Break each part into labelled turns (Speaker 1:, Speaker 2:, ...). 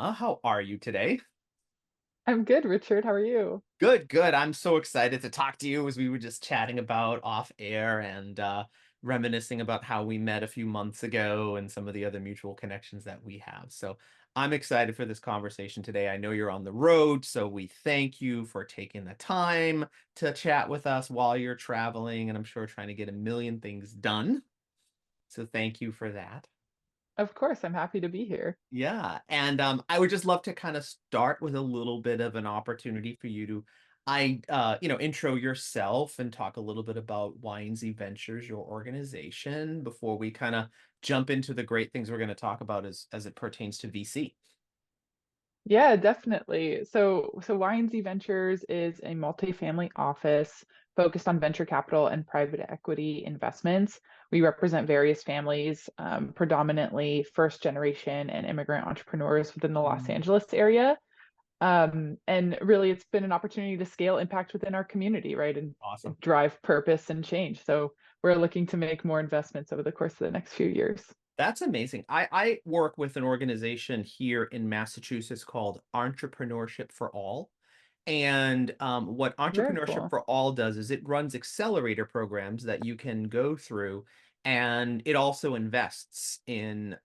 Speaker 1: Emma. How are you today?
Speaker 2: I'm good, Richard. How are you?
Speaker 1: Good, good. I'm so excited to talk to you as we were just chatting about off air and reminiscing about how we met a few months ago and some of the other mutual connections that we have. So I'm excited for this conversation today. I know you're on the road, so we thank you for taking the time to chat with us while you're traveling, and I'm sure trying to get a million things done. So thank you for that.
Speaker 2: Of course, I'm happy to be here.
Speaker 1: Yeah, and I would just love to kind of start with a little bit of an opportunity for you to, intro yourself and talk a little bit about Y&Z Ventures, your organization, before we kind of jump into the great things we're going to talk about as it pertains to VC.
Speaker 2: Yeah, definitely. So Y&Z Ventures is a multifamily office focused on venture capital and private equity investments. We represent various families, predominantly first generation and immigrant entrepreneurs within the Los
Speaker 1: Mm.
Speaker 2: Angeles area. And really, it's been an opportunity to scale impact within our community, right? And
Speaker 1: Awesome.
Speaker 2: drive purpose and change. So we're looking to make more investments over the course of the next few years.
Speaker 1: That's amazing. I work with an organization here in Massachusetts called Entrepreneurship for All. And what
Speaker 2: Very
Speaker 1: Entrepreneurship
Speaker 2: cool.
Speaker 1: for All does is it runs accelerator programs that you can go through, and it also invests in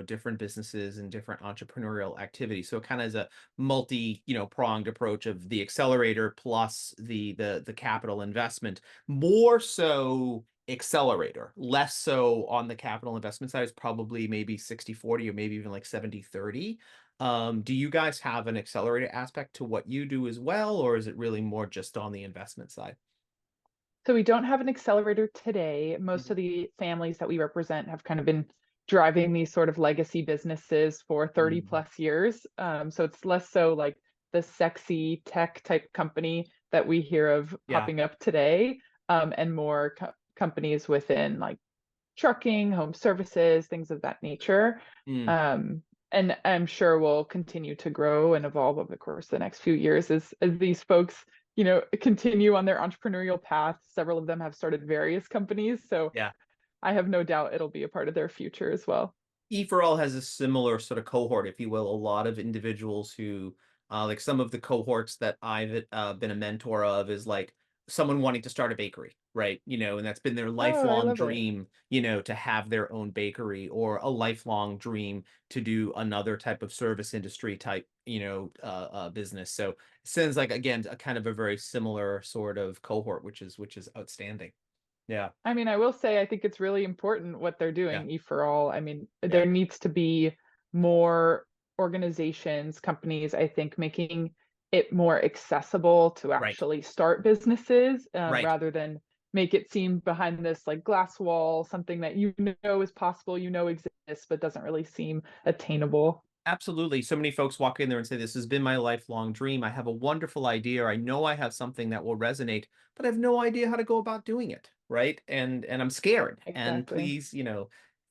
Speaker 1: different businesses and different entrepreneurial activities. So it kind of is a multi pronged approach of the accelerator plus the capital investment, more so accelerator, less so on the capital investment side. Is probably maybe 60/40 or maybe even like 70/30. Do you guys have an accelerator aspect to what you do as well, or is it really more just on the investment side?
Speaker 2: So we don't have an accelerator today. Most
Speaker 1: Mhm.
Speaker 2: of the families that we represent have kind of been driving these sort of legacy businesses for 30
Speaker 1: Mm.
Speaker 2: plus years. So it's less so like the sexy tech type company that we hear of
Speaker 1: Yeah.
Speaker 2: popping up today, and more companies within like trucking, home services, things of that nature.
Speaker 1: Mm.
Speaker 2: Um, and I'm sure will continue to grow and evolve over the course of the next few years as these folks, continue on their entrepreneurial path. Several of them have started various companies, so
Speaker 1: Yeah.
Speaker 2: I have no doubt it'll be a part of their future as well.
Speaker 1: E for All has a similar sort of cohort, if you will, a lot of individuals who, like some of the cohorts that I've been a mentor of is like someone wanting to start a bakery, right? And that's been their
Speaker 2: Oh, I
Speaker 1: lifelong
Speaker 2: love it.
Speaker 1: dream, to have their own bakery or a lifelong dream to do another type of service industry type, business. So it sounds like, again, a kind of a very similar sort of cohort, which is outstanding. Yeah.
Speaker 2: I mean, I will say I think it's really important what they're
Speaker 1: Yeah.
Speaker 2: doing, E for All. I mean,
Speaker 1: Yeah.
Speaker 2: there needs to be more organizations, companies, I think, making it more accessible to
Speaker 1: Right.
Speaker 2: actually start businesses,
Speaker 1: Right.
Speaker 2: rather than make it seem behind this like glass wall, something that is possible, exists, but doesn't really seem attainable.
Speaker 1: Absolutely. So many folks walk in there and say, "This has been my lifelong dream. I have a wonderful idea. I know I have something that will resonate, but I have no idea how to go about doing it." Right. And I'm scared. And
Speaker 2: Exactly.
Speaker 1: please,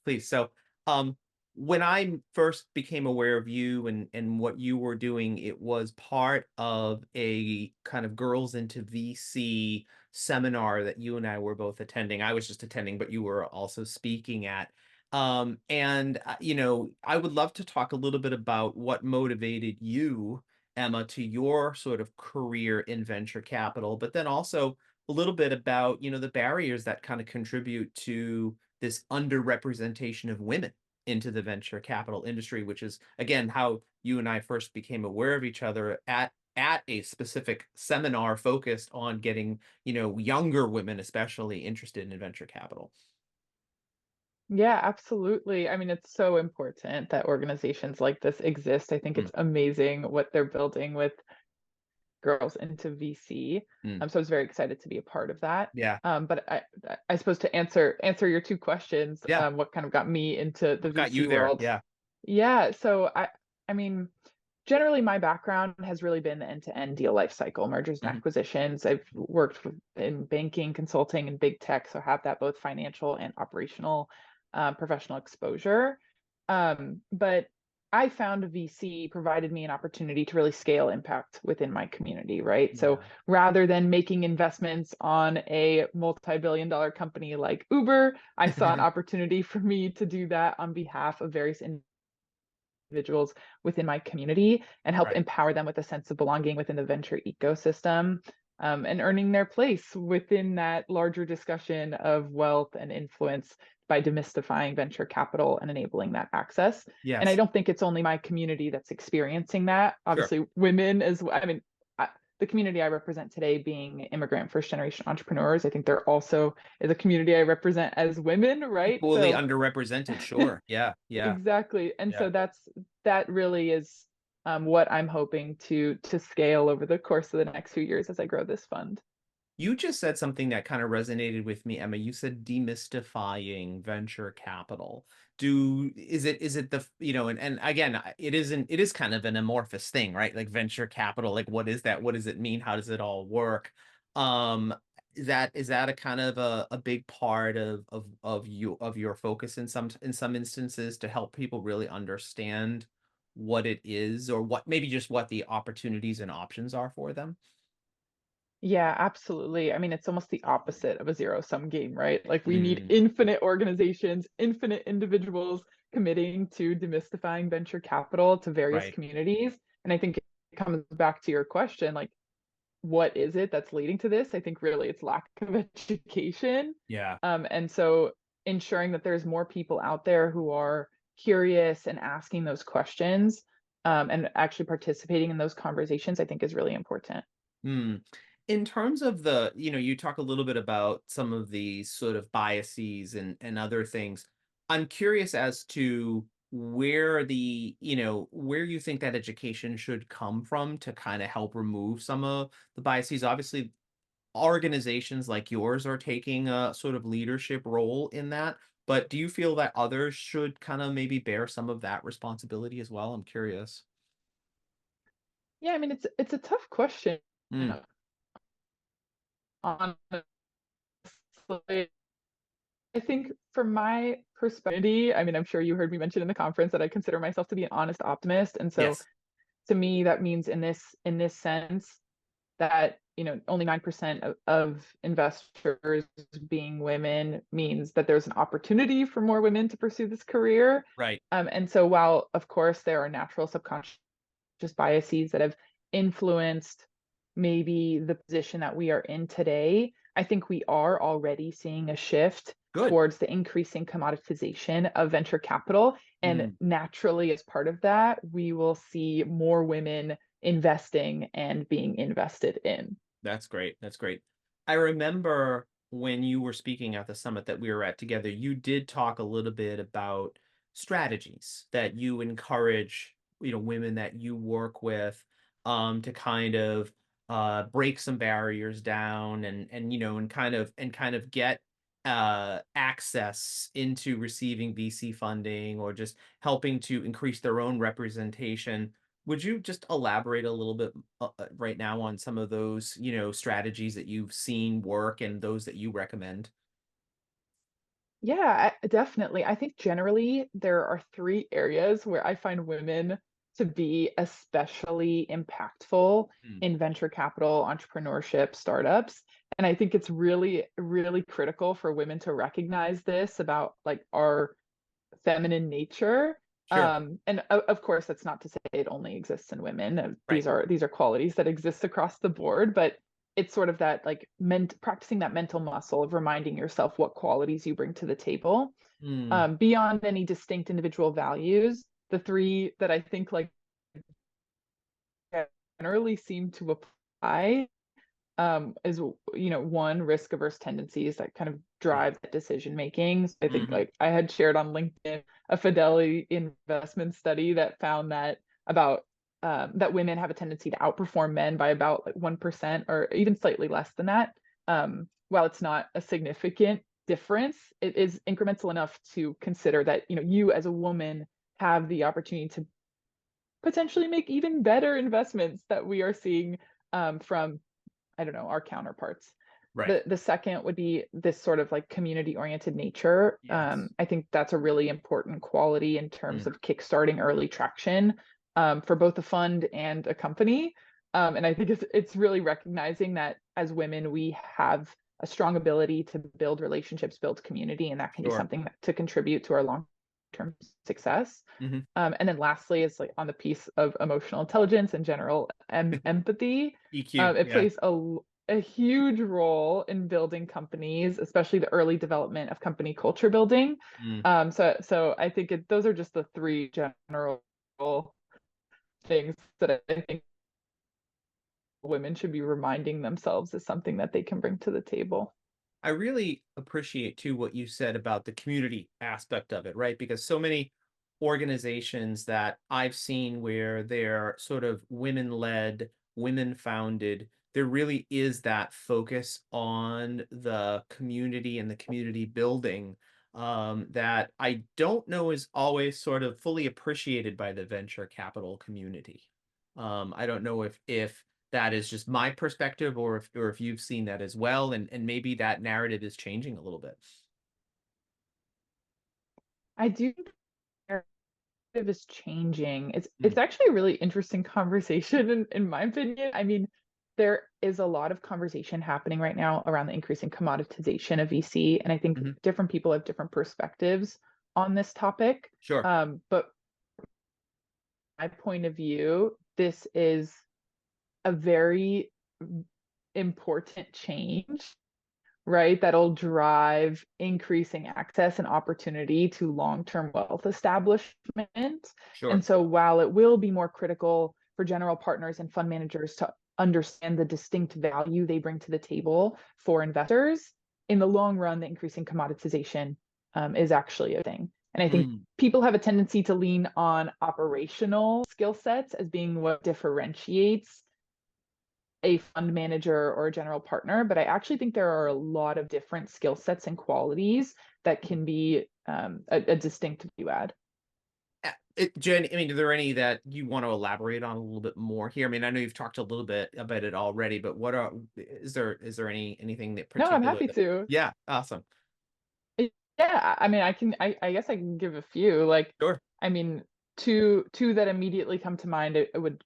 Speaker 1: please. So um when I first became aware of you and what you were doing, it was part of a kind of girls into VC seminar that you and I were both attending. I was just attending, but you were also speaking at. I would love to talk a little bit about what motivated you, Emma, to your sort of career in venture capital, but then also a little bit about, the barriers that kind of contribute to this underrepresentation of women into the venture capital industry, which is again how you and I first became aware of each other at a specific seminar focused on getting, younger women especially interested in venture capital.
Speaker 2: Yeah, absolutely. I mean, it's so important that organizations like this exist. I think
Speaker 1: Mm,
Speaker 2: it's amazing what they're building with girls into VC.
Speaker 1: mm.
Speaker 2: So I was very excited to be a part of that.
Speaker 1: Yeah.
Speaker 2: But I suppose to answer your two questions,
Speaker 1: Yeah.
Speaker 2: what kind of got me into the
Speaker 1: What got
Speaker 2: VC
Speaker 1: you there?
Speaker 2: world?
Speaker 1: Yeah.
Speaker 2: Yeah, so I mean, generally my background has really been the end-to-end deal life cycle, mergers and
Speaker 1: Mhm.
Speaker 2: acquisitions. I've worked in banking, consulting, and big tech, so have that both financial and operational professional exposure. But I found VC provided me an opportunity to really scale impact within my community, right? So
Speaker 1: Yeah.
Speaker 2: rather than making investments on a multi-billion dollar company like Uber, I saw an opportunity for me to do that on behalf of various individuals within my community and help
Speaker 1: Right.
Speaker 2: empower them with a sense of belonging within the venture ecosystem, and earning their place within that larger discussion of wealth and influence by demystifying venture capital and enabling that access. And I
Speaker 1: Yes.
Speaker 2: don't think it's only my community that's experiencing that.
Speaker 1: Sure.
Speaker 2: Obviously, women as well. I mean, the community I represent today being immigrant first generation entrepreneurs, I think there also is a community I represent as women, right?
Speaker 1: Equally
Speaker 2: So
Speaker 1: underrepresented. Sure. Yeah. Yeah.
Speaker 2: exactly. And
Speaker 1: Yeah.
Speaker 2: so that really is what I'm hoping to scale over the course of the next few years as I grow this fund.
Speaker 1: You just said something that kind of resonated with me, Emma. You said demystifying venture capital. Is it and again, it is kind of an amorphous thing, right? Like venture capital, like what is that? What does it mean? How does it all work? Um, is that a kind of a big part of your focus in some instances to help people really understand what it is or what maybe just what the opportunities and options are for them?
Speaker 2: Yeah, absolutely. I mean, it's almost the opposite of a zero-sum game, right? Like we need
Speaker 1: Mm,
Speaker 2: infinite organizations, infinite individuals committing to demystifying venture capital to various
Speaker 1: right.
Speaker 2: communities. And I think it comes back to your question, like, what is it that's leading to this? I think really it's lack of education.
Speaker 1: Yeah.
Speaker 2: And so ensuring that there's more people out there who are curious and asking those questions, and actually participating in those conversations, I think is really important.
Speaker 1: Hmm. In terms of you talk a little bit about some of the sort of biases and other things. I'm curious as to where you think that education should come from to kind of help remove some of the biases. Obviously, organizations like yours are taking a sort of leadership role in that, but do you feel that others should kind of maybe bear some of that responsibility as well? I'm curious.
Speaker 2: Yeah, I mean it's a tough question.
Speaker 1: Mm,
Speaker 2: Honestly, I think from my perspective, I mean, I'm sure you heard me mention in the conference that I consider myself to be an honest optimist. And so
Speaker 1: yes.
Speaker 2: to me, that means in this sense that, only 9% of investors being women means that there's an opportunity for more women to pursue this career.
Speaker 1: Right.
Speaker 2: And so while of course there are natural subconscious biases that have influenced maybe the position that we are in today, I think we are already seeing a shift
Speaker 1: Good.
Speaker 2: towards the increasing commoditization of venture capital. And
Speaker 1: Mm.
Speaker 2: naturally, as part of that, we will see more women investing and being invested in.
Speaker 1: That's great. That's great. I remember when you were speaking at the summit that we were at together, you did talk a little bit about strategies that you encourage, women that you work with, to kind of break some barriers down and kind of get access into receiving VC funding or just helping to increase their own representation. Would you just elaborate a little bit right now on some of those, strategies that you've seen work and those that you recommend?
Speaker 2: Yeah, definitely. I think generally there are three areas where I find women to be especially impactful
Speaker 1: Mm,
Speaker 2: in venture capital, entrepreneurship, startups. And I think it's really, really critical for women to recognize this about like our feminine nature.
Speaker 1: sure.
Speaker 2: And of course, that's not to say it only exists in women.
Speaker 1: Right.
Speaker 2: These are qualities that exist across the board, but it's sort of that like practicing that mental muscle of reminding yourself what qualities you bring to the table,
Speaker 1: Mm,
Speaker 2: beyond any distinct individual values. The three that I think like generally seem to apply, is one, risk averse tendencies that kind of
Speaker 1: yeah.
Speaker 2: drive decision making. So I think
Speaker 1: Mhm.
Speaker 2: like I had shared on LinkedIn a Fidelity investment study that found that about that women have a tendency to outperform men by about like 1% or even slightly less than that. While it's not a significant difference, it is incremental enough to consider that you as a woman have the opportunity to potentially make even better investments that we are seeing, from, I don't know, our counterparts.
Speaker 1: Right.
Speaker 2: The second would be this sort of like community oriented nature.
Speaker 1: Yes.
Speaker 2: I think that's a really important quality in terms
Speaker 1: Mm,
Speaker 2: of kickstarting early traction, for both a fund and a company. And I think it's really recognizing that as women, we have a strong ability to build relationships, build community, and that can be
Speaker 1: sure.
Speaker 2: something to contribute to our long term success.
Speaker 1: Hmm.
Speaker 2: And then lastly, is like on the piece of emotional intelligence and general empathy.
Speaker 1: EQ.
Speaker 2: It
Speaker 1: Yeah.
Speaker 2: plays a huge role in building companies, especially the early development of company culture building.
Speaker 1: Mm.
Speaker 2: So I think those are just the three general things that I think women should be reminding themselves is something that they can bring to the table.
Speaker 1: I really appreciate too what you said about the community aspect of it, right? Because so many organizations that I've seen where they're sort of women led, women founded, there really is that focus on the community and the community building that I don't know is always sort of fully appreciated by the venture capital community. I don't know if that is just my perspective or if you've seen that as well and maybe that narrative is changing a little bit.
Speaker 2: I do think the narrative is changing. It's
Speaker 1: Mm,
Speaker 2: actually a really interesting conversation in my opinion. I mean, there is a lot of conversation happening right now around the increasing commoditization of VC, and I think
Speaker 1: mhm.
Speaker 2: different people have different perspectives on this topic.
Speaker 1: Sure.
Speaker 2: But my point of view, this is a very important change, right? That'll drive increasing access and opportunity to long-term wealth establishment. And
Speaker 1: Sure.
Speaker 2: so while it will be more critical for general partners and fund managers to understand the distinct value they bring to the table for investors, in the long run, the increasing commoditization is actually a thing. And I think
Speaker 1: Mm,
Speaker 2: people have a tendency to lean on operational skill sets as being what differentiates a fund manager or a general partner, but I actually think there are a lot of different skill sets and qualities that can be a distinct value add.
Speaker 1: Jen, I mean, are there any that you want to elaborate on a little bit more here? I mean, I know you've talked a little bit about it already, but what are is there anything that
Speaker 2: No, I'm
Speaker 1: particular
Speaker 2: happy
Speaker 1: that
Speaker 2: to.
Speaker 1: yeah, awesome.
Speaker 2: Yeah, I mean, I guess I can give a few. Like,
Speaker 1: Sure.
Speaker 2: I mean, two that immediately come to mind. It would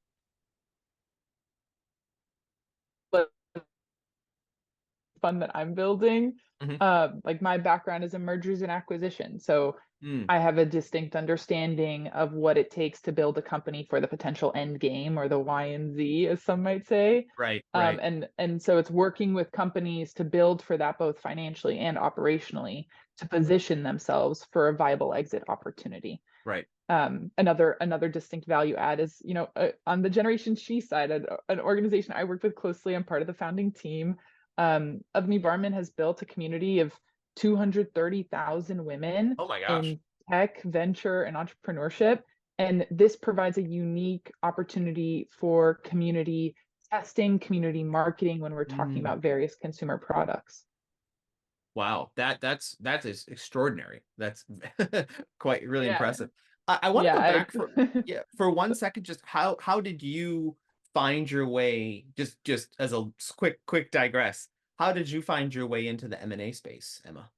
Speaker 2: fund that I'm building.
Speaker 1: Hmm.
Speaker 2: Like my background is in mergers and acquisitions, so
Speaker 1: Mm,
Speaker 2: I have a distinct understanding of what it takes to build a company for the potential end game or the Y and Z, as some might say.
Speaker 1: right, right,
Speaker 2: And so it's working with companies to build for that both financially and operationally to position themselves for a viable exit opportunity.
Speaker 1: right.
Speaker 2: Another distinct value add is, on the Generation She side, an organization I work with closely. I'm part of the founding team. Avni Barman has built a community of 230,000 women
Speaker 1: Oh my gosh.
Speaker 2: in tech, venture, and entrepreneurship. And this provides a unique opportunity for community testing, community marketing when we're talking
Speaker 1: Mm.
Speaker 2: about various consumer products.
Speaker 1: Wow, that is extraordinary. That's quite really
Speaker 2: Yeah.
Speaker 1: impressive. I want to
Speaker 2: Yeah.
Speaker 1: go back for
Speaker 2: I,
Speaker 1: yeah for 1 second. Just how did you find your way? Just as a quick digress. How did you find your way into the M&A space, Emma?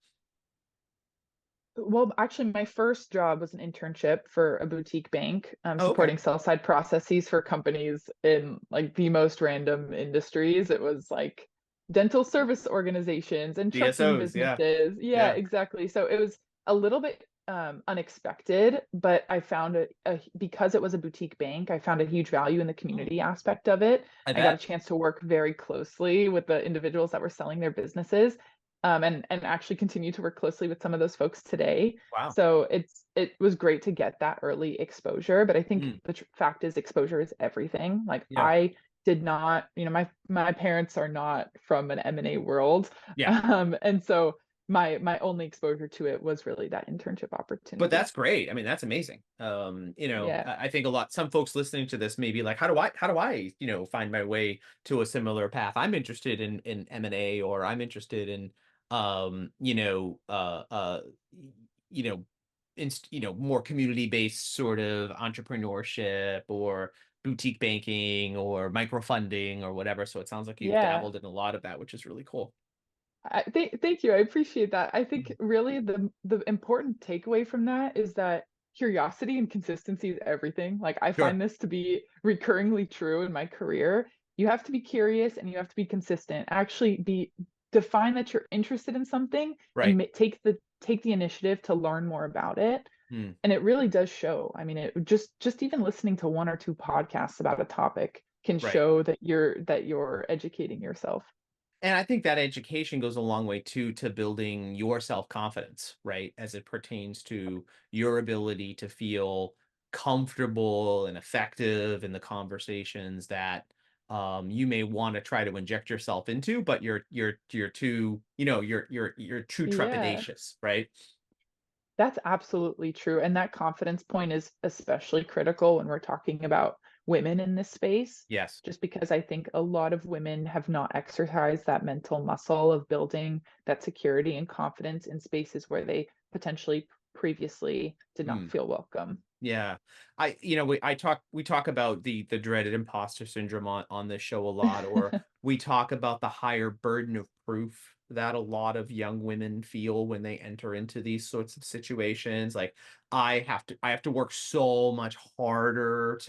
Speaker 2: Well, actually, my first job was an internship for a boutique bank,
Speaker 1: Oh, okay.
Speaker 2: supporting sell-side processes for companies in like the most random industries. It was like dental service organizations and trucking
Speaker 1: DSOs, yeah,
Speaker 2: businesses. Yeah,
Speaker 1: yeah.
Speaker 2: exactly. So it was a little bit unexpected, but I found because it was a boutique bank, I found a huge value in the
Speaker 1: Oh,
Speaker 2: community aspect of it.
Speaker 1: I
Speaker 2: I got a
Speaker 1: bet.
Speaker 2: chance to work very closely with the individuals that were selling their businesses, and actually continue to work closely with some of those folks today.
Speaker 1: Wow.
Speaker 2: So it was great to get that early exposure, but I think
Speaker 1: Mm,
Speaker 2: the fact is exposure is everything. Like
Speaker 1: yeah,
Speaker 2: I did not, my parents are not from an M&A world,
Speaker 1: yeah.
Speaker 2: and so my only exposure to it was really that internship
Speaker 1: But
Speaker 2: opportunity.
Speaker 1: that's great. I mean, that's amazing.
Speaker 2: Yeah.
Speaker 1: I think some folks listening to this may be like, how do I, find my way to a similar path? I'm interested in M&A or I'm interested in, um, you know, uh, uh, y- you know, more community-based sort of entrepreneurship or boutique banking or microfunding or whatever. So it sounds like you've
Speaker 2: Yeah.
Speaker 1: dabbled in a lot of that, which is really cool.
Speaker 2: Thank you. I appreciate that. I think
Speaker 1: Mhm.
Speaker 2: really the important takeaway from that is that curiosity and consistency is everything. Like I
Speaker 1: Sure.
Speaker 2: find this to be recurringly true in my career. You have to be curious and you have to be consistent. Actually be define that you're interested in something and
Speaker 1: Right.
Speaker 2: take the initiative to learn more about it.
Speaker 1: Mm,
Speaker 2: And it really does show. I mean, it just even listening to one or two podcasts about a topic can
Speaker 1: right.
Speaker 2: show that you're educating yourself.
Speaker 1: And I think that education goes a long way too to building your self-confidence, right? As it pertains to your ability to feel comfortable and effective in the conversations that you may want to try to inject yourself into, but you're too, you're too
Speaker 2: Yeah.
Speaker 1: trepidatious, right?
Speaker 2: That's absolutely true. And that confidence point is especially critical when we're talking about women in this space,
Speaker 1: Yes.
Speaker 2: just because I think a lot of women have not exercised that mental muscle of building that security and confidence in spaces where they potentially previously did not
Speaker 1: Hmm.
Speaker 2: feel welcome.
Speaker 1: Yeah. We talk about the dreaded imposter syndrome on this show a lot, or we talk about the higher burden of proof that a lot of young women feel when they enter into these sorts of situations. Like I have to work so much harder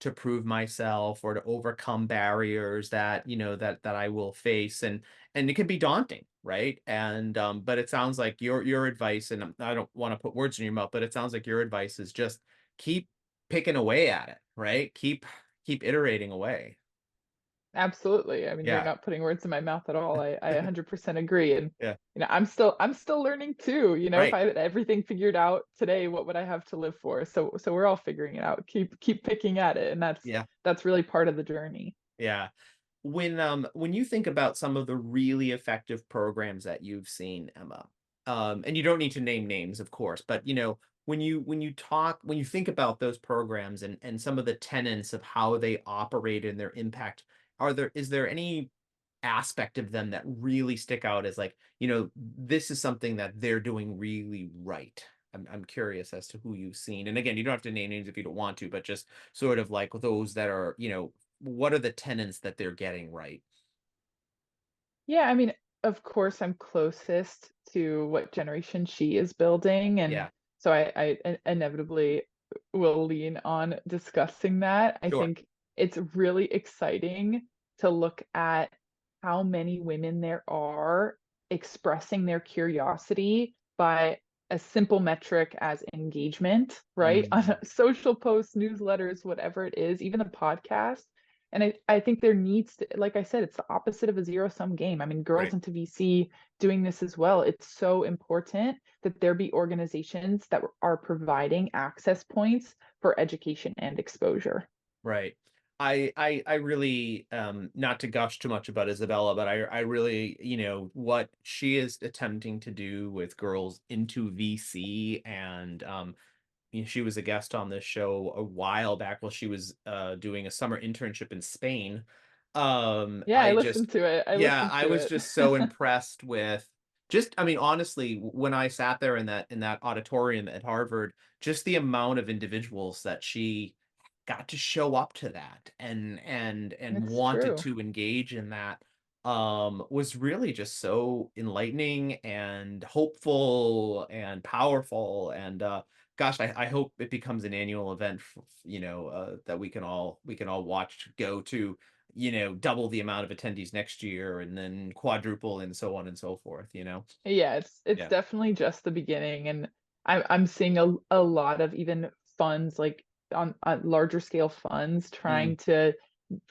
Speaker 1: to prove myself or to overcome barriers that, that I will face. And it can be daunting, right? And but it sounds like your advice, and I don't want to put words in your mouth, but it sounds like your advice is just keep picking away at it, right? Keep iterating away.
Speaker 2: Absolutely. I mean, you're
Speaker 1: Yeah,
Speaker 2: not putting words in my mouth at all. I 100% agree. And
Speaker 1: yeah,
Speaker 2: I'm still learning too. If
Speaker 1: right.
Speaker 2: I had everything figured out today, what would I have to live for? So we're all figuring it out. Keep picking at it, and that's
Speaker 1: Yeah,
Speaker 2: that's really part of the journey.
Speaker 1: yeah. When you think about some of the really effective programs that you've seen, Emma, and you don't need to name names, of course, but when you think about those programs and some of the tenets of how they operate and their impact, is there any aspect of them that really stick out as like, this is something that they're doing really right? I'm curious as to who you've seen. And again, you don't have to name names if you don't want to, but just sort of like those that are, what are the tenants that they're getting right?
Speaker 2: Yeah, I mean, of course, I'm closest to what generation she is building, and
Speaker 1: Yeah,
Speaker 2: so I inevitably will lean on discussing that. I
Speaker 1: sure.
Speaker 2: think it's really exciting to look at how many women there are expressing their curiosity by a simple metric as engagement, right? On
Speaker 1: Mm,
Speaker 2: social posts, newsletters, whatever it is, even a podcast. And I think there needs to, like I said, it's the opposite of a zero-sum game. I mean, girls
Speaker 1: right,
Speaker 2: into VC doing this as well. It's so important that there be organizations that are providing access points for education and exposure.
Speaker 1: right. I really, not to gush too much about Isabella, but I really, what she is attempting to do with girls into VC, and she was a guest on this show a while back while she was doing a summer internship in Spain.
Speaker 2: Yeah, I
Speaker 1: I
Speaker 2: listened
Speaker 1: just,
Speaker 2: to it. I
Speaker 1: yeah,
Speaker 2: listened
Speaker 1: I
Speaker 2: to
Speaker 1: was
Speaker 2: it.
Speaker 1: just so impressed with just, I mean, honestly, when I sat there in that auditorium at Harvard, just the amount of individuals that she got to show up to that and
Speaker 2: It's
Speaker 1: wanted
Speaker 2: true.
Speaker 1: to engage in that was really just so enlightening and hopeful and powerful. And gosh, I hope it becomes an annual event, that we can all watch go to, double the amount of attendees next year and then quadruple and so on and so forth.
Speaker 2: Yeah, it's
Speaker 1: Yeah.
Speaker 2: definitely just the beginning, and I'm seeing a lot of even funds like on larger scale funds
Speaker 1: Mm,
Speaker 2: trying to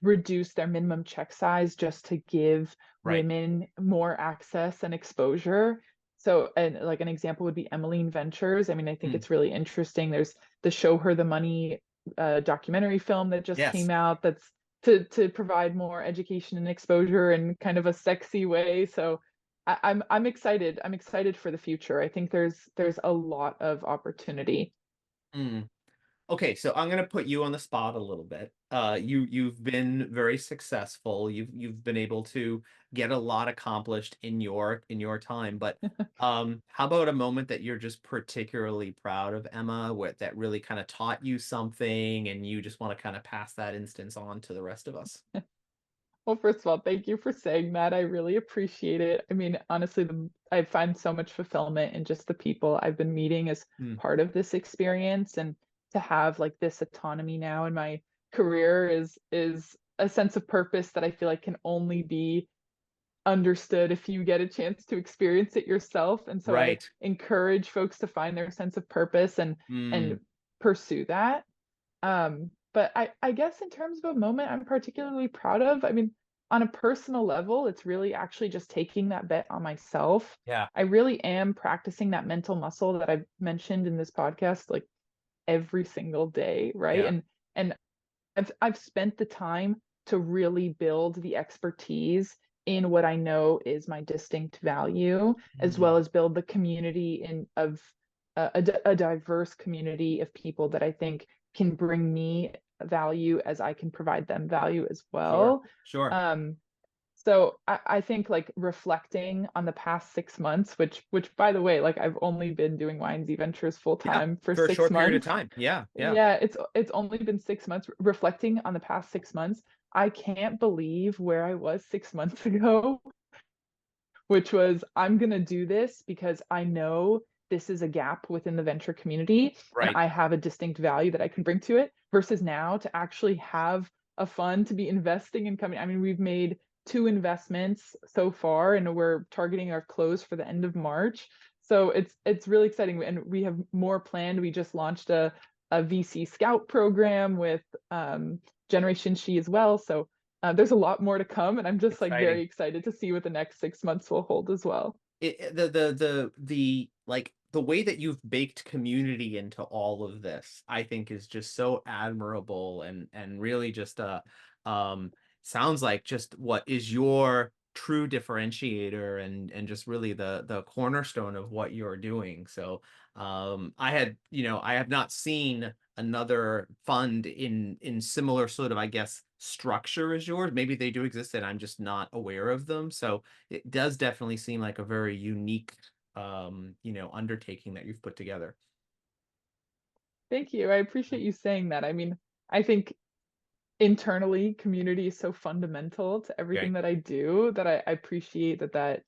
Speaker 2: reduce their minimum check size just to give
Speaker 1: right.
Speaker 2: women more access and exposure. So, and like an example would be Emmeline Ventures. I mean, I think
Speaker 1: Mm,
Speaker 2: it's really interesting. There's the Show Her the Money documentary film that just
Speaker 1: yes.
Speaker 2: came out that's to provide more education and exposure in kind of a sexy way. So I'm excited. I'm excited for the future. I think there's a lot of opportunity.
Speaker 1: Mm. Okay, so I'm gonna put you on the spot a little bit. You've been very successful. You've been able to get a lot accomplished in your time. But how about a moment that you're just particularly proud of, Emma, that really kind of taught you something, and you just want to kind of pass that instance on to the rest of us?
Speaker 2: Well, first of all, thank you for saying that. I really appreciate it. I mean, honestly, I find so much fulfillment in just the people I've been meeting as
Speaker 1: Mm,
Speaker 2: part of this experience, and to have like this autonomy now in my career is a sense of purpose that I feel like can only be understood if you get a chance to experience it yourself. And so I
Speaker 1: Right.
Speaker 2: encourage folks to find their sense of purpose
Speaker 1: Mm,
Speaker 2: and pursue that. But I guess in terms of a moment I'm particularly proud of, I mean, on a personal level, it's really actually just taking that bet on myself.
Speaker 1: yeah.
Speaker 2: I really am practicing that mental muscle that I've mentioned in this podcast, like every single day, right?
Speaker 1: Yeah.
Speaker 2: And I've spent the time to really build the expertise in what I know is my distinct value, as
Speaker 1: Mm,
Speaker 2: well as build the community in of a diverse community of people that I think can bring me value as I can provide them value as
Speaker 1: sure.
Speaker 2: well.
Speaker 1: Sure.
Speaker 2: Um, so I think like reflecting on the past 6 months, which by the way, like I've only been doing YNZ Ventures full
Speaker 1: Yeah.
Speaker 2: time for
Speaker 1: For a
Speaker 2: six
Speaker 1: short period of
Speaker 2: months.
Speaker 1: time. Yeah. Yeah.
Speaker 2: Yeah, it's only been 6 months. Reflecting on the past 6 months, I can't believe where I was 6 months ago, which was I'm gonna do this because I know this is a gap within the venture community and
Speaker 1: Right.
Speaker 2: I have a distinct value that I can bring to it, versus now to actually have a fund to be investing in coming. I mean, we've made two investments so far and we're targeting our close for the end of March. So it's really exciting and we have more planned. We just launched a VC scout program with Generation She as well. So there's a lot more to come, and I'm just like very
Speaker 1: Exciting.
Speaker 2: excited to see what the next 6 months will hold as well.
Speaker 1: The like the way that you've baked community into all of this, I think is just so admirable and really just um sounds like just what is your true differentiator and just really the cornerstone of what you're doing. So I have not seen another fund in similar sort of, I guess, structure as yours. Maybe they do exist and I'm just not aware of them. So it does definitely seem like a very unique, undertaking that you've put together.
Speaker 2: Thank you. I appreciate you saying that. I mean, I think internally, community is so fundamental to everything
Speaker 1: Right.
Speaker 2: that I do that I appreciate that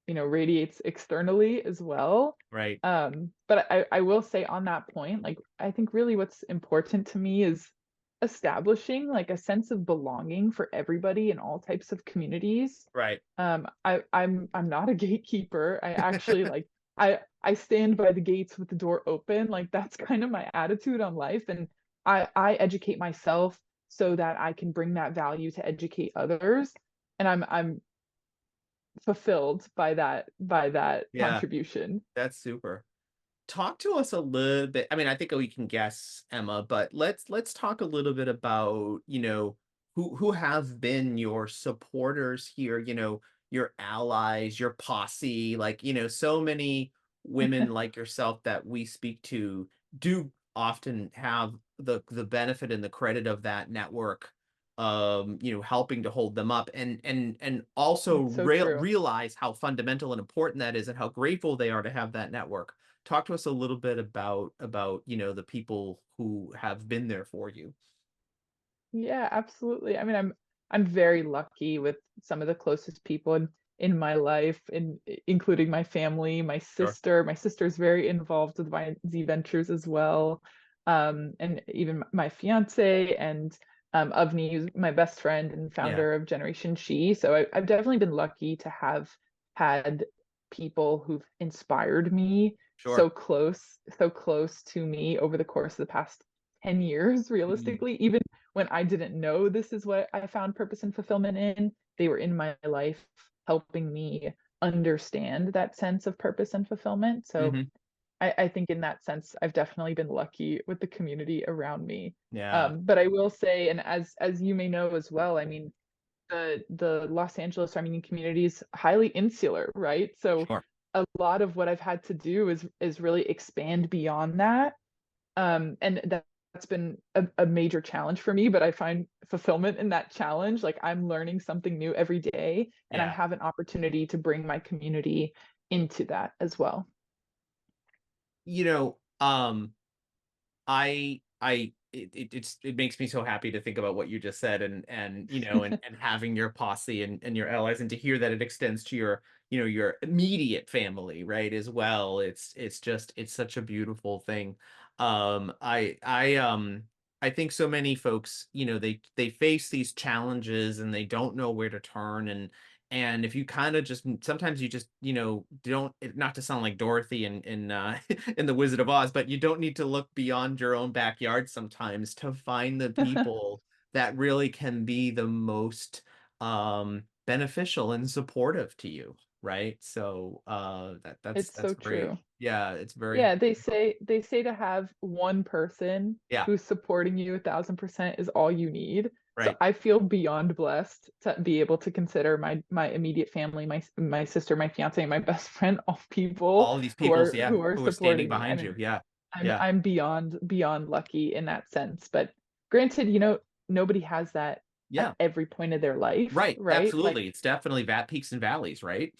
Speaker 2: radiates externally as well.
Speaker 1: Right.
Speaker 2: But I will say on that point, like I think really what's important to me is establishing like a sense of belonging for everybody in all types of communities.
Speaker 1: Right.
Speaker 2: I'm not a gatekeeper. I actually like I stand by the gates with the door open. Like that's kind of my attitude on life. And I educate myself so that I can bring that value to educate others. And I'm fulfilled by that
Speaker 1: Yeah,
Speaker 2: contribution.
Speaker 1: that's super. Talk to us a little bit. I mean, I think we can guess, Emma, but let's talk a little bit about, who have been your supporters here, your allies, your posse, like, so many women like yourself that we speak to do often have the benefit and the credit of that network, helping to hold them up and also
Speaker 2: It's so true.
Speaker 1: realize how fundamental and important that is and how grateful they are to have that network. Talk to us a little bit about, the people who have been there for you.
Speaker 2: Yeah, absolutely. I mean, I'm very lucky with some of the closest people in my life, including my family, my
Speaker 1: Sure.
Speaker 2: sister. My sister's very involved with my Z Ventures as well. And even my fiance and Avni, who's my best friend and
Speaker 1: Yeah,
Speaker 2: founder of Generation She. So I've definitely been lucky to have had people who've inspired me
Speaker 1: sure.
Speaker 2: so close to me over the course of the past 10 years,
Speaker 1: Mm,
Speaker 2: realistically, even when I didn't know this is what I found purpose and fulfillment in, they were in my life helping me understand that sense of purpose and fulfillment. So
Speaker 1: mhm.
Speaker 2: I think in that sense, I've definitely been lucky with the community around me.
Speaker 1: Yeah,
Speaker 2: But I will say, and as you may know as well, I mean, the Los Angeles Armenian community is highly insular, right? So
Speaker 1: sure.
Speaker 2: a lot of what I've had to do is really expand beyond that, and that's been a major challenge for me, but I find fulfillment in that challenge. Like I'm learning something new every day, and I
Speaker 1: Yeah.
Speaker 2: have an opportunity to bring my community into that as well.
Speaker 1: You know, it makes me so happy to think about what you just said and having your posse and your allies and to hear that it extends to your immediate family, right, as well. It's such a beautiful thing. I think so many folks, they face these challenges and they don't know where to turn And if you kind of just sometimes you just, don't, not to sound like Dorothy in in The Wizard of Oz, but you don't need to look beyond your own backyard sometimes to find the people that really can be the most beneficial and supportive to you, right? So
Speaker 2: It's
Speaker 1: that's
Speaker 2: so
Speaker 1: great.
Speaker 2: true.
Speaker 1: Yeah, it's very
Speaker 2: Yeah, they say to have one person
Speaker 1: yeah,
Speaker 2: who's supporting you 1,000% is all you need. So
Speaker 1: right.
Speaker 2: I feel beyond blessed to be able to consider my immediate family, my sister, my fiance, my best friend, all people
Speaker 1: All of these
Speaker 2: who
Speaker 1: people's,
Speaker 2: are
Speaker 1: yeah,
Speaker 2: who are
Speaker 1: who are standing
Speaker 2: supporting me. I
Speaker 1: behind you.
Speaker 2: mean,
Speaker 1: Yeah.
Speaker 2: I'm
Speaker 1: Yeah.
Speaker 2: I'm beyond lucky in that sense. But granted, nobody has that
Speaker 1: Yeah.
Speaker 2: at every point of their life,
Speaker 1: Right.
Speaker 2: right? Like
Speaker 1: Absolutely. It's definitely that peaks and valleys, right?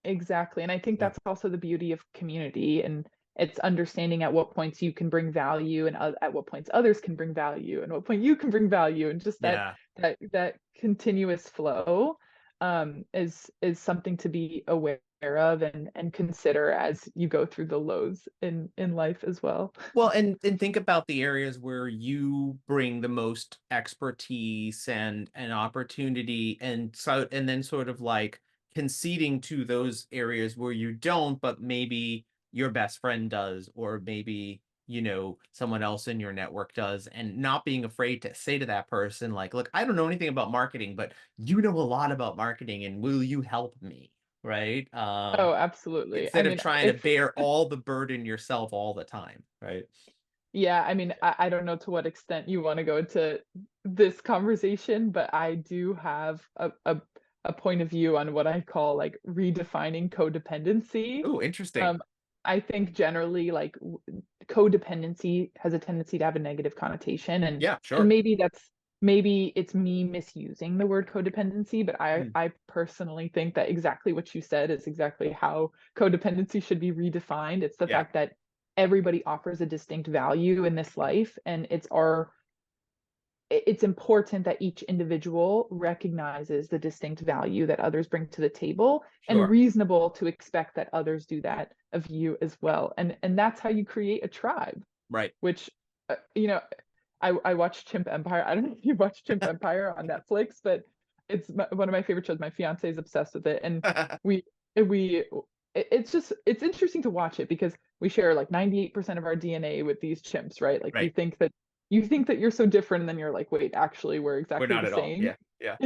Speaker 2: exactly. And I think
Speaker 1: Yeah.
Speaker 2: that's also the beauty of community, and it's understanding at what points you can bring value and at what points others can bring value and what point you can bring value, and just
Speaker 1: Yeah.
Speaker 2: that continuous flow is something to be aware of and consider as you go through the lows in life as well.
Speaker 1: Well, and think about the areas where you bring the most expertise and opportunity, and then sort of like conceding to those areas where you don't, but maybe your best friend does, or maybe, someone else in your network does, and not being afraid to say to that person, like, look, I don't know anything about marketing, but you know a lot about marketing, and will you help me? Right?
Speaker 2: Oh, absolutely. I
Speaker 1: Instead of
Speaker 2: mean,
Speaker 1: trying to
Speaker 2: if
Speaker 1: bear all the burden yourself all the time, right?
Speaker 2: yeah, I mean, I don't know to what extent you want to go into this conversation, but I do have a point of view on what I call like redefining codependency.
Speaker 1: Oh, interesting.
Speaker 2: Um, I think generally like codependency has a tendency to have a negative connotation,
Speaker 1: Yeah,
Speaker 2: and
Speaker 1: sure.
Speaker 2: maybe it's me misusing the word codependency, but I
Speaker 1: Mm,
Speaker 2: I personally think that exactly what you said is exactly how codependency should be redefined. It's the
Speaker 1: yeah,
Speaker 2: fact that everybody offers a distinct value in this life, and it's important that each individual recognizes the distinct value that others bring to the table, and
Speaker 1: sure.
Speaker 2: reasonable to expect that others do that of you as well. And that's how you create a tribe,
Speaker 1: Right.
Speaker 2: which uh, you know I watched Chimp Empire. I don't know if you watched Chimp Empire on Netflix, but it's one of my favorite shows. My fiance is obsessed with it, and we we it's interesting to watch it because we share like 98% of our DNA with these chimps, right? Like
Speaker 1: Right.
Speaker 2: you think that you're so different, and then you're like, wait, actually, we're
Speaker 1: We're
Speaker 2: exactly
Speaker 1: not
Speaker 2: the
Speaker 1: at all.
Speaker 2: same.
Speaker 1: Yeah. Yeah.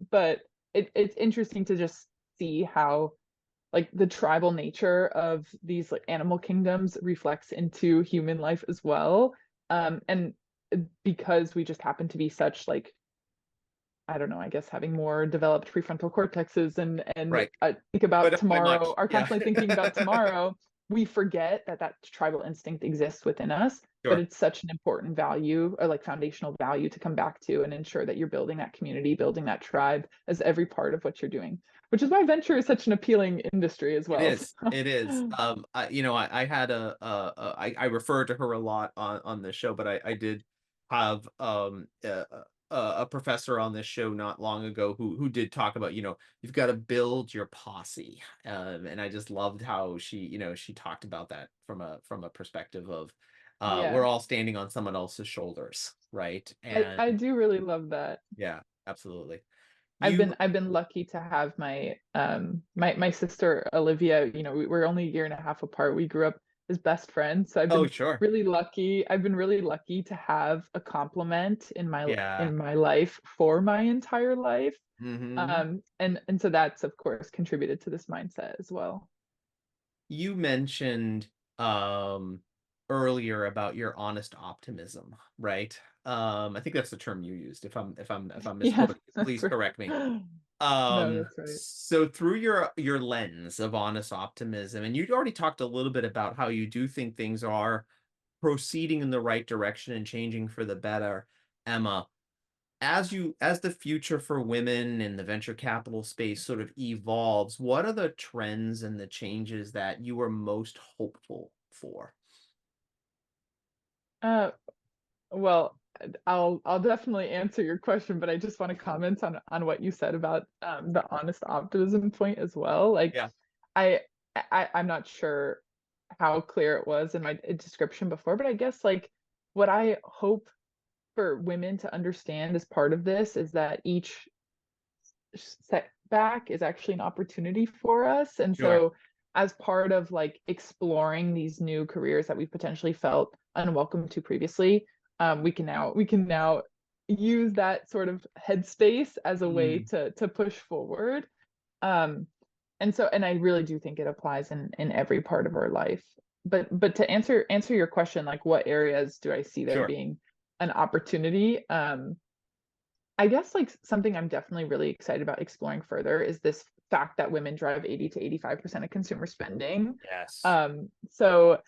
Speaker 2: But it's interesting to just see how like the tribal nature of these like animal kingdoms reflects into human life as well. And because we just happen to be such like I don't know, I guess having more developed prefrontal cortexes and
Speaker 1: Right.
Speaker 2: think about
Speaker 1: But not by
Speaker 2: tomorrow,
Speaker 1: much.
Speaker 2: are
Speaker 1: Yeah.
Speaker 2: constantly thinking about tomorrow, we forget that that tribal instinct exists within us. But
Speaker 1: Sure.
Speaker 2: it's such an important value or like foundational value to come back to and ensure that you're building that community, building that tribe as every part of what you're doing, which is why venture is such an appealing industry as
Speaker 1: It
Speaker 2: well.
Speaker 1: is. It is. I had I refer to her a lot on this show, but I did have a professor on this show not long ago who did talk about, you've got to build your posse. And I just loved how she talked about that from a perspective of we're
Speaker 2: Yeah,
Speaker 1: all standing on someone else's shoulders, right? And
Speaker 2: I do really love that.
Speaker 1: yeah, absolutely.
Speaker 2: I've
Speaker 1: You
Speaker 2: been I've been lucky to have my sister Olivia, we're only a year and a half apart. We grew up as best friends. So
Speaker 1: oh, sure.
Speaker 2: I've been really lucky to have a complement
Speaker 1: Yeah.
Speaker 2: in my life for my entire life.
Speaker 1: Hmm.
Speaker 2: And so that's of course contributed to this mindset as well.
Speaker 1: You mentioned earlier about your honest optimism, right? I think that's the term you used. If I'm
Speaker 2: Yeah,
Speaker 1: misquoting,
Speaker 2: that's
Speaker 1: please
Speaker 2: right.
Speaker 1: correct me.
Speaker 2: No, that's right.
Speaker 1: So through your lens of honest optimism, and you already talked a little bit about how you do think things are proceeding in the right direction and changing for the better, Emma, as the future for women in the venture capital space sort of evolves, what are the trends and the changes that you are most hopeful for?
Speaker 2: Uh, Well, I'll definitely answer your question, but I just want to comment on what you said about the honest optimism point as well. Like
Speaker 1: Yeah.
Speaker 2: I, I'm not sure how clear it was in my description before, but I guess like what I hope for women to understand as part of this is that setback is actually an opportunity for us. And
Speaker 1: Sure.
Speaker 2: so as part of like exploring these new careers that we potentially felt unwelcome to previously, we can now use that sort of headspace as a way
Speaker 1: Mm,
Speaker 2: to push forward. Um, and I really do think it applies in every part of our life. But to answer your question, like what areas do I see there
Speaker 1: sure.
Speaker 2: being an opportunity? I guess like something I'm definitely really excited about exploring further is this fact that women drive 80 to 85% of consumer spending.
Speaker 1: Yes.
Speaker 2: So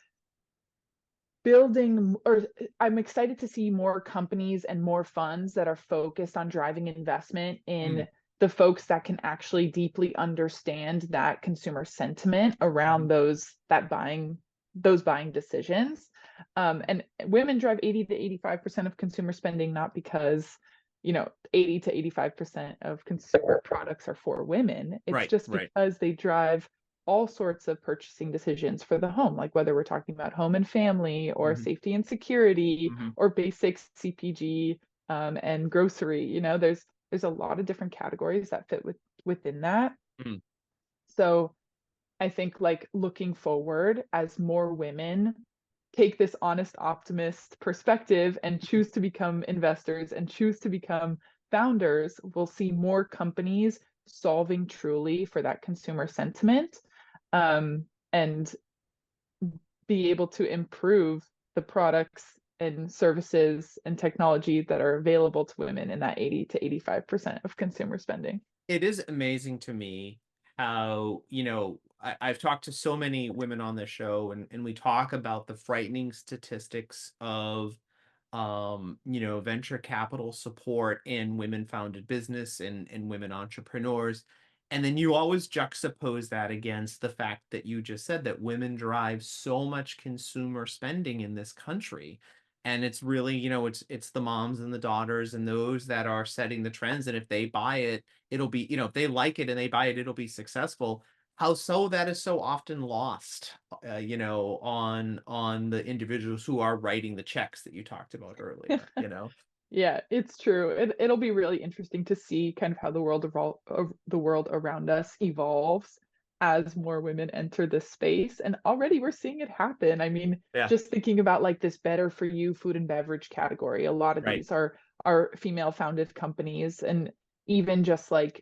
Speaker 2: building or I'm excited to see more companies and more funds that are focused on driving investment
Speaker 1: Mm,
Speaker 2: in the folks that can actually deeply understand that consumer sentiment around
Speaker 1: mhm.
Speaker 2: those buying decisions. And women drive 80 to 85% of consumer spending, not because 80 to 85% of consumer products are for women. It's
Speaker 1: Right,
Speaker 2: just
Speaker 1: right.
Speaker 2: because they drive all sorts of purchasing decisions for the home, like whether we're talking about home and family or
Speaker 1: Mhm,
Speaker 2: safety and security
Speaker 1: mhm.
Speaker 2: or basic CPG, and grocery. There's a lot of different categories that fit within that.
Speaker 1: Mm,
Speaker 2: So I think like looking forward as more women take this honest optimist perspective and choose to become investors and choose to become founders, we'll see more companies solving truly for that consumer sentiment, and be able to improve the products and services and technology that are available to women in that 80 to 85% of consumer spending.
Speaker 1: it is amazing to me how, I've talked to so many women on this show, and we talk about the frightening statistics of venture capital support in women founded business and women entrepreneurs. And then you always juxtapose that against the fact that you just said that women drive so much consumer spending in this country. And it's really, it's the moms and the daughters and those that are setting the trends. And if they buy it, it'll be, if they like it and they buy it, it'll be successful. How so that is so often lost, on the individuals who are writing the checks that you talked about earlier, you know?
Speaker 2: Yeah, it's true. It'll be really interesting to see kind of how the world around us evolves as more women enter this space. And already we're seeing it happen. I mean,
Speaker 1: Yeah,
Speaker 2: just thinking about like this better for you food and beverage category, a lot of
Speaker 1: right,
Speaker 2: these are female founded companies, and even just like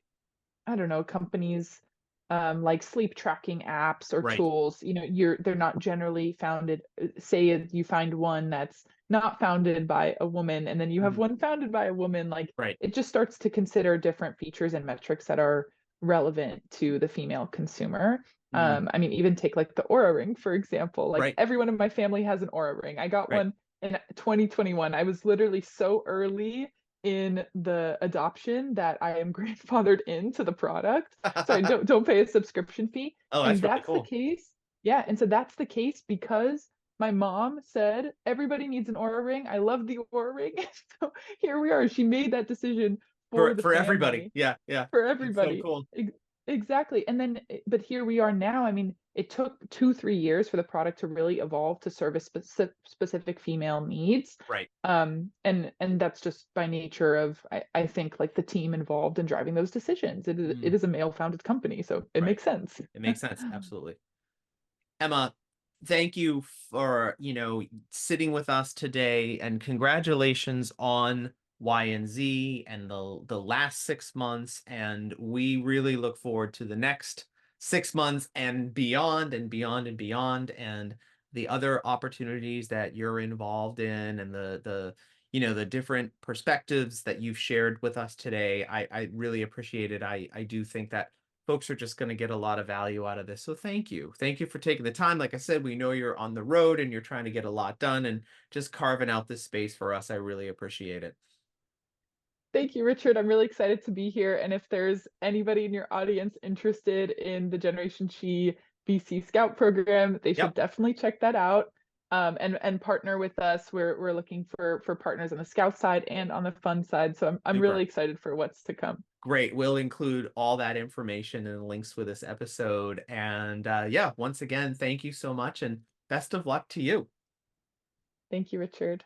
Speaker 2: I don't know, companies like sleep tracking apps or
Speaker 1: right.
Speaker 2: tools, they're not generally founded. Say you find one that's not founded by a woman, and then you have
Speaker 1: Mhm,
Speaker 2: one founded by a woman, like
Speaker 1: right.
Speaker 2: it just starts to consider different features and metrics that are relevant to the female consumer.
Speaker 1: Mm,
Speaker 2: I mean, even take like the Aura Ring, for example. Like
Speaker 1: right,
Speaker 2: everyone in my family has an Aura Ring. I got
Speaker 1: right.
Speaker 2: one in 2021. I was literally so early in the adoption that I am grandfathered into the product. So I don't pay a subscription fee.
Speaker 1: Oh,
Speaker 2: And
Speaker 1: that's really
Speaker 2: that's the
Speaker 1: cool.
Speaker 2: case. Yeah. And so that's the case because my mom said everybody needs an Aura Ring. I love the Aura Ring. So here we are. She made that decision for the
Speaker 1: For everybody.
Speaker 2: family,
Speaker 1: Yeah, yeah.
Speaker 2: for
Speaker 1: That's so
Speaker 2: everybody.
Speaker 1: cool.
Speaker 2: Exactly. And then, but here we are now. I mean, it took 2, 3 years for the product to really evolve to service specific female needs.
Speaker 1: Right.
Speaker 2: And that's just by nature of, I think, like the team involved in driving those decisions. It
Speaker 1: Mm,
Speaker 2: is a male founded company, so it
Speaker 1: right.
Speaker 2: makes sense.
Speaker 1: It makes sense. Absolutely. Emma, thank you for, sitting with us today, and congratulations on Y and Z and the last 6 months. And we really look forward to the next 6 months and beyond and beyond and beyond, and the other opportunities that you're involved in, and the different perspectives that you've shared with us today. I really appreciate it. I do think that folks are just going to get a lot of value out of this. So thank you. Thank you for taking the time. Like I said, we know you're on the road and you're trying to get a lot done, and just carving out this space for us. I really appreciate it.
Speaker 2: Thank you, Richard. I'm really excited to be here. And if there's anybody in your audience interested in the Generation Chi VC Scout program, they should
Speaker 1: Yep.
Speaker 2: definitely check that out. And partner with us. We're looking for partners on the Scout side and on the fund side. So I'm
Speaker 1: Super.
Speaker 2: really excited for what's to come.
Speaker 1: Great. We'll include all that information and links with this episode. And yeah, once again, thank you so much and best of luck to you.
Speaker 2: Thank you, Richard.